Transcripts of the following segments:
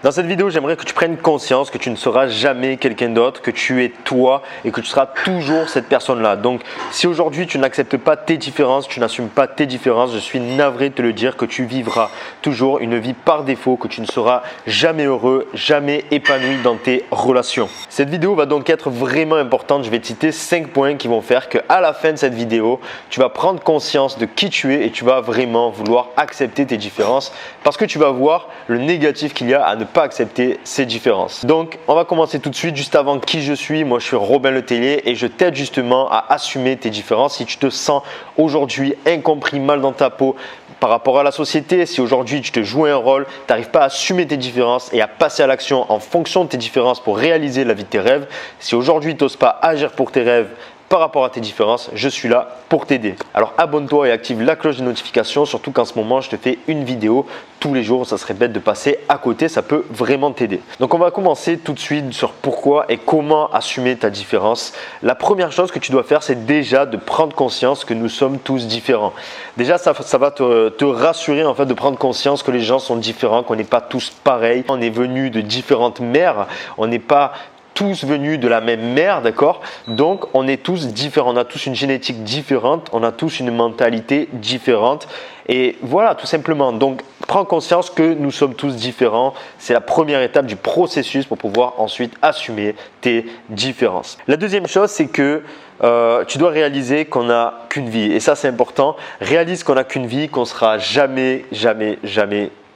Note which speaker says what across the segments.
Speaker 1: Dans cette vidéo, j'aimerais que tu prennes conscience que tu ne seras jamais quelqu'un d'autre, que tu es toi et que tu seras toujours cette personne-là. Donc, si aujourd'hui tu n'acceptes pas tes différences, tu n'assumes pas tes différences, je suis navré de te le dire que tu vivras toujours une vie par défaut, que tu ne seras jamais heureux, jamais épanoui dans tes relations. Cette vidéo va donc être vraiment importante. Je vais te citer 5 points qui vont faire qu'à la fin de cette vidéo, tu vas prendre conscience de qui tu es et tu vas vraiment vouloir accepter tes différences parce que tu vas voir le négatif qu'il y a à ne pas accepter ces différences. Donc, on va commencer tout de suite. Juste avant qui je suis, moi je suis Robin Letellier et je t'aide justement à assumer tes différences. Si tu te sens aujourd'hui incompris, mal dans ta peau par rapport à la société, si aujourd'hui tu te joues un rôle, tu n'arrives pas à assumer tes différences et à passer à l'action en fonction de tes différences pour réaliser la vie de tes rêves, si aujourd'hui tu n'oses pas agir pour tes rêves par rapport à tes différences, je suis là pour t'aider. Alors abonne-toi et active la cloche de notification, surtout qu'en ce moment je te fais une vidéo tous les jours, ça serait bête de passer à côté, ça peut vraiment t'aider. Donc on va commencer tout de suite sur pourquoi et comment assumer ta différence. La première chose que tu dois faire, c'est déjà de prendre conscience que nous sommes tous différents. Déjà ça va te rassurer en fait de prendre conscience que les gens sont différents, qu'on n'est pas tous pareils, on est venus de différentes mères, on n'est pas tous venus de la même mère, d'accord? Donc, on est tous différents, on a tous une génétique différente, on a tous une mentalité différente. Et voilà, tout simplement. Donc, prends conscience que nous sommes tous différents. C'est la première étape du processus pour pouvoir ensuite assumer tes différences. La deuxième chose, c'est que tu dois réaliser qu'on n'a qu'une vie. Et ça, c'est important. Réalise qu'on n'a qu'une vie, qu'on ne sera jamais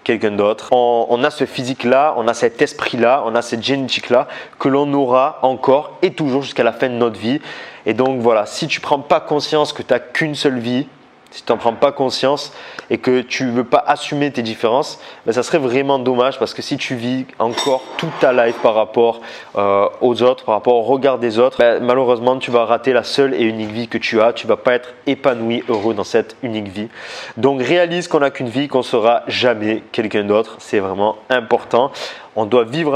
Speaker 1: quelqu'un d'autre. On a ce physique-là, on a cet esprit-là, on a cette génétique-là que l'on aura encore et toujours jusqu'à la fin de notre vie. Et donc voilà, si tu ne prends pas conscience que tu n'as qu'une seule vie, si tu n'en prends pas conscience et que tu ne veux pas assumer tes différences, ben ça serait vraiment dommage parce que si tu vis encore toute ta life par rapport aux autres, par rapport au regard des autres, ben malheureusement tu vas rater la seule et unique vie que tu as. Tu ne vas pas être épanoui, heureux dans cette unique vie. Donc réalise qu'on n'a qu'une vie, qu'on ne sera jamais quelqu'un d'autre. C'est vraiment important. On doit vivre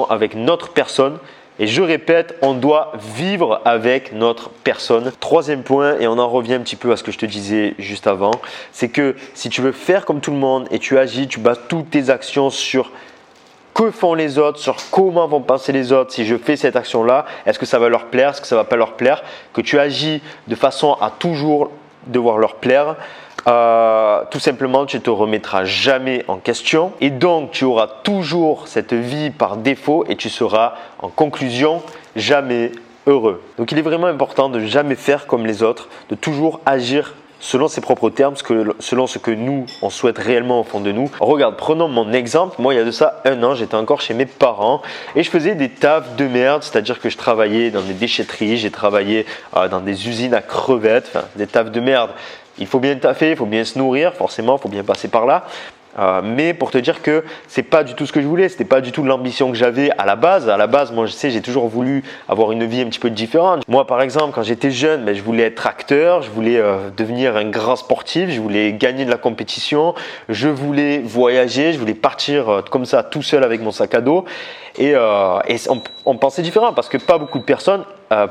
Speaker 1: avec notre personne. Et je répète, on doit vivre avec notre personne. Troisième point, et on en revient un petit peu à ce que je te disais juste avant, c'est que si tu veux faire comme tout le monde et tu agis, tu bases toutes tes actions sur que font les autres, sur comment vont penser les autres. Si je fais cette action-là, est-ce que ça va leur plaire, est-ce que ça ne va pas leur plaire? Que tu agis de façon à toujours devoir leur plaire. Tout simplement, tu ne te remettras jamais en question et donc tu auras toujours cette vie par défaut et tu seras en conclusion jamais heureux. Donc il est vraiment important de ne jamais faire comme les autres, de toujours agir selon ses propres termes, selon ce que nous, on souhaite réellement au fond de nous. Regarde, prenons mon exemple. Moi, il y a de ça 1 an, j'étais encore chez mes parents et je faisais des tafs de merde, c'est-à-dire que je travaillais dans des déchetteries, j'ai travaillé dans des usines à crevettes, enfin des tafs de merde. Il faut bien taffer, il faut bien se nourrir, forcément, il faut bien passer par là. Mais pour te dire que c'est pas du tout ce que je voulais, c'était pas du tout l'ambition que j'avais à la base. À la base, moi, je sais, j'ai toujours voulu avoir une vie un petit peu différente. Moi, par exemple, quand j'étais jeune, je voulais être acteur, je voulais devenir un grand sportif, je voulais gagner de la compétition, je voulais voyager, je voulais partir comme ça tout seul avec mon sac à dos. Et on pensait différent parce que pas beaucoup de personnes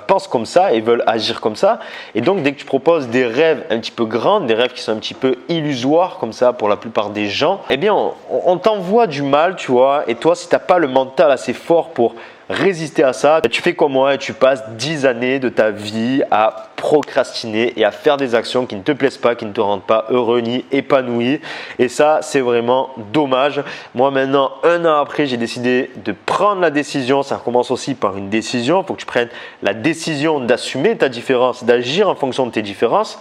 Speaker 1: pensent comme ça et veulent agir comme ça. Et donc, dès que tu proposes des rêves un petit peu grands, des rêves qui sont un petit peu illusoires comme ça pour la plupart des gens, eh bien, on t'envoie du mal, tu vois. Et toi, si tu n'as pas le mental assez fort pour résister à ça, tu fais comme moi et tu passes 10 années de ta vie à procrastiner et à faire des actions qui ne te plaisent pas, qui ne te rendent pas heureux ni épanoui. Et ça, c'est vraiment dommage. Moi, maintenant, 1 an après, j'ai décidé de prendre la décision. Ça commence aussi par une décision. Il faut que tu prennes la décision d'assumer ta différence, d'agir en fonction de tes différences.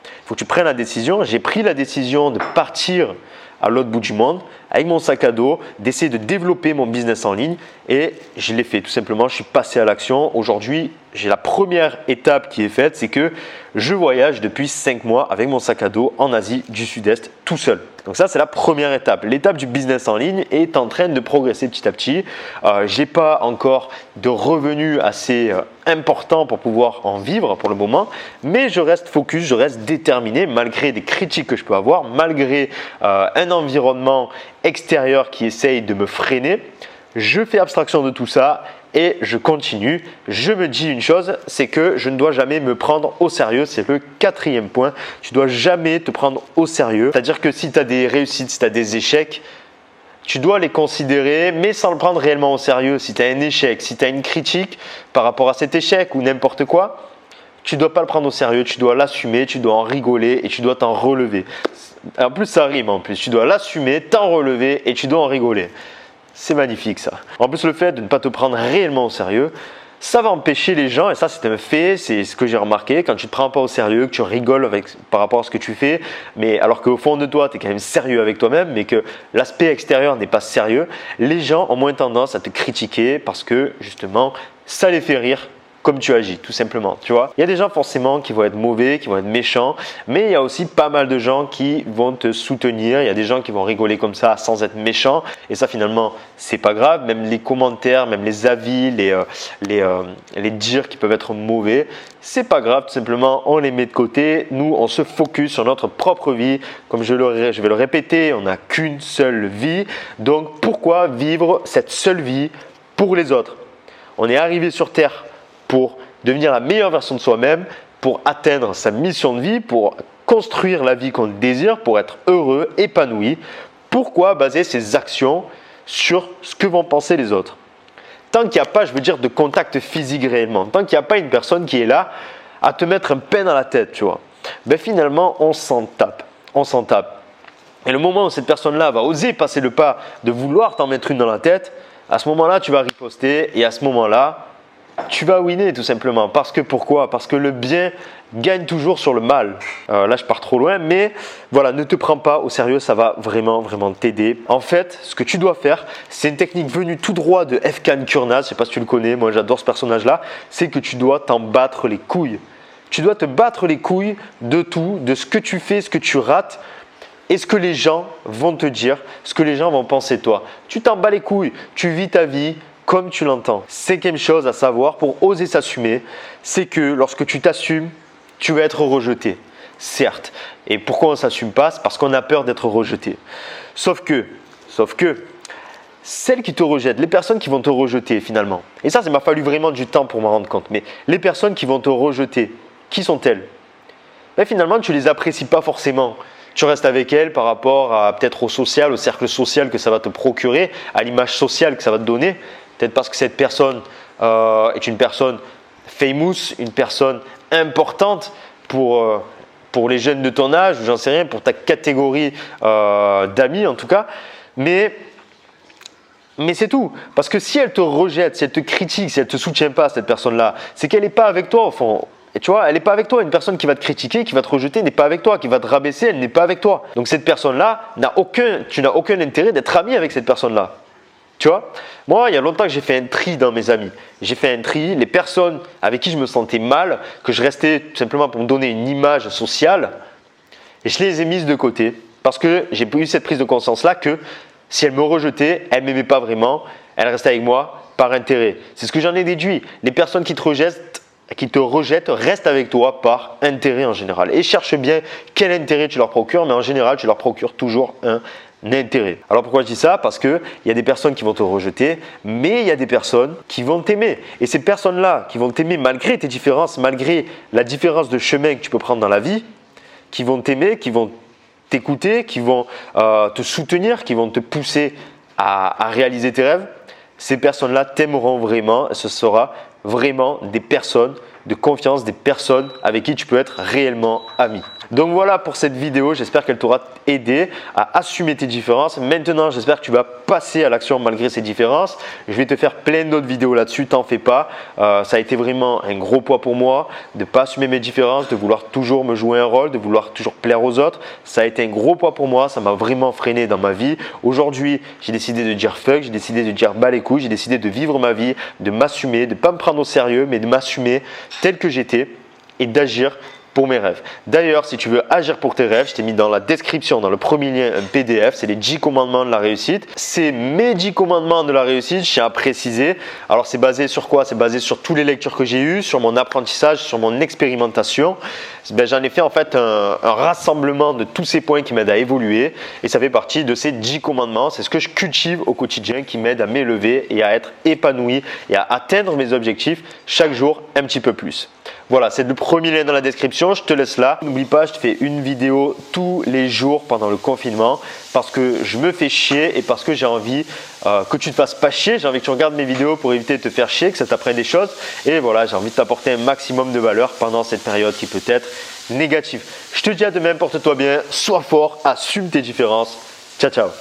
Speaker 1: Il faut que tu prennes la décision. J'ai pris la décision de partir à l'autre bout du monde avec mon sac à dos, d'essayer de développer mon business en ligne et je l'ai fait tout simplement, je suis passé à l'action. Aujourd'hui, j'ai la première étape qui est faite, c'est que je voyage depuis 5 mois avec mon sac à dos en Asie du Sud-Est tout seul. Donc ça, c'est la première étape. L'étape du business en ligne est en train de progresser petit à petit. Je n'ai pas encore de revenus assez importants pour pouvoir en vivre pour le moment, mais je reste focus, je reste déterminé malgré des critiques que je peux avoir, malgré un environnement extérieur qui essaye de me freiner. Je fais abstraction de tout ça et je continue. Je me dis une chose, c'est que je ne dois jamais me prendre au sérieux. C'est le 4e point. Tu ne dois jamais te prendre au sérieux. C'est-à-dire que si tu as des réussites, si tu as des échecs, tu dois les considérer, mais sans le prendre réellement au sérieux. Si tu as un échec, si tu as une critique par rapport à cet échec ou n'importe quoi, tu ne dois pas le prendre au sérieux, tu dois l'assumer, tu dois en rigoler et tu dois t'en relever. En plus, ça rime en plus. Tu dois l'assumer, t'en relever et tu dois en rigoler. C'est magnifique ça. En plus, le fait de ne pas te prendre réellement au sérieux, ça va empêcher les gens, et ça c'est un fait, c'est ce que j'ai remarqué, quand tu ne te prends pas au sérieux, que tu rigoles par rapport à ce que tu fais, mais alors qu'au fond de toi, tu es quand même sérieux avec toi-même, mais que l'aspect extérieur n'est pas sérieux, les gens ont moins tendance à te critiquer parce que justement, ça les fait rire comme tu agis, tout simplement. Tu vois, il y a des gens forcément qui vont être mauvais, qui vont être méchants, mais il y a aussi pas mal de gens qui vont te soutenir. Il y a des gens qui vont rigoler comme ça sans être méchants, et ça finalement, c'est pas grave. Même les commentaires, même les avis, les dires qui peuvent être mauvais, c'est pas grave. Tout simplement, on les met de côté. Nous, on se focus sur notre propre vie. Comme je vais le répéter, on n'a qu'une seule vie. Donc, pourquoi vivre cette seule vie pour les autres? On est arrivé sur Terre pour devenir la meilleure version de soi-même, pour atteindre sa mission de vie, pour construire la vie qu'on désire, pour être heureux, épanoui. Pourquoi baser ses actions sur ce que vont penser les autres? Tant qu'il n'y a pas, je veux dire, de contact physique réellement, tant qu'il n'y a pas une personne qui est là à te mettre un pain dans la tête, tu vois, ben finalement, on s'en tape. On s'en tape. Et le moment où cette personne-là va oser passer le pas de vouloir t'en mettre une dans la tête, à ce moment-là, tu vas riposter et à ce moment-là, tu vas winner tout simplement. Parce que pourquoi? Parce que le bien gagne toujours sur le mal. Là, je pars trop loin, mais voilà, ne te prends pas au sérieux, ça va vraiment, vraiment t'aider. En fait, ce que tu dois faire, c'est une technique venue tout droit de Efkan Kurnaz. Je ne sais pas si tu le connais, moi j'adore ce personnage-là. C'est que tu dois t'en battre les couilles. Tu dois te battre les couilles de tout, de ce que tu fais, ce que tu rates. Et ce que les gens vont te dire, ce que les gens vont penser de toi. Tu t'en bats les couilles, tu vis ta vie comme tu l'entends. Cinquième chose à savoir pour oser s'assumer, c'est que lorsque tu t'assumes, tu vas être rejeté. Certes. Et pourquoi on ne s'assume pas? C'est parce qu'on a peur d'être rejeté. Sauf que, celles qui te rejettent, les personnes qui vont te rejeter finalement, et ça m'a fallu vraiment du temps pour m'en rendre compte, mais les personnes qui vont te rejeter, qui sont-elles? Ben, finalement, tu ne les apprécies pas forcément. Tu restes avec elles par rapport à peut-être au social, au cercle social que ça va te procurer, à l'image sociale que ça va te donner. Peut-être parce que cette personne est une personne famous, une personne importante pour les jeunes de ton âge, ou j'en sais rien, pour ta catégorie d'amis en tout cas. Mais c'est tout. Parce que si elle te rejette, si elle te critique, si elle ne te soutient pas, cette personne-là, c'est qu'elle n'est pas avec toi au fond. Et tu vois, elle n'est pas avec toi. Une personne qui va te critiquer, qui va te rejeter, n'est pas avec toi, qui va te rabaisser, elle n'est pas avec toi. Donc cette personne-là, tu n'as aucun intérêt d'être ami avec cette personne-là. Tu vois, moi, il y a longtemps que j'ai fait un tri dans mes amis. J'ai fait un tri, les personnes avec qui je me sentais mal, que je restais tout simplement pour me donner une image sociale, et je les ai mises de côté. Parce que j'ai eu cette prise de conscience-là que si elles me rejetaient, elles ne m'aimaient pas vraiment, elles restaient avec moi par intérêt. C'est ce que j'en ai déduit. Les personnes qui te rejettent restent avec toi par intérêt en général. Et cherche bien quel intérêt tu leur procures, mais en général, tu leur procures toujours un intérêt. Alors pourquoi je dis ça? Parce qu'il y a des personnes qui vont te rejeter, mais il y a des personnes qui vont t'aimer. Et ces personnes-là qui vont t'aimer malgré tes différences, malgré la différence de chemin que tu peux prendre dans la vie, qui vont t'aimer, qui vont t'écouter, qui vont te soutenir, qui vont te pousser à réaliser tes rêves, ces personnes-là t'aimeront vraiment et ce sera vraiment des personnes de confiance, des personnes avec qui tu peux être réellement ami. Donc voilà pour cette vidéo, j'espère qu'elle t'aura aidé à assumer tes différences. Maintenant, j'espère que tu vas passer à l'action malgré ces différences. Je vais te faire plein d'autres vidéos là-dessus, t'en fais pas. Ça a été vraiment un gros poids pour moi de ne pas assumer mes différences, de vouloir toujours me jouer un rôle, de vouloir toujours plaire aux autres. Ça a été un gros poids pour moi, ça m'a vraiment freiné dans ma vie. Aujourd'hui, j'ai décidé de dire fuck, j'ai décidé de dire bas les couilles, j'ai décidé de vivre ma vie, de m'assumer, de ne pas me prendre au sérieux, mais de m'assumer tel que j'étais et d'agir pour mes rêves. D'ailleurs, si tu veux agir pour tes rêves, je t'ai mis dans la description, dans le premier lien, un PDF, c'est les 10 commandements de la réussite. C'est mes 10 commandements de la réussite, je tiens à préciser. Alors, c'est basé sur quoi? C'est basé sur toutes les lectures que j'ai eues, sur mon apprentissage, sur mon expérimentation. Ben, j'en ai fait en fait un rassemblement de tous ces points qui m'aident à évoluer et ça fait partie de ces 10 commandements. C'est ce que je cultive au quotidien qui m'aide à m'élever et à être épanoui et à atteindre mes objectifs chaque jour un petit peu plus. Voilà, c'est le premier lien dans la description, je te laisse là. N'oublie pas, je te fais une vidéo tous les jours pendant le confinement parce que je me fais chier et parce que j'ai envie que tu ne te fasses pas chier. J'ai envie que tu regardes mes vidéos pour éviter de te faire chier, que ça t'apprenne des choses. Et voilà, j'ai envie de t'apporter un maximum de valeur pendant cette période qui peut être négative. Je te dis à demain, porte-toi bien, sois fort, assume tes différences. Ciao, ciao.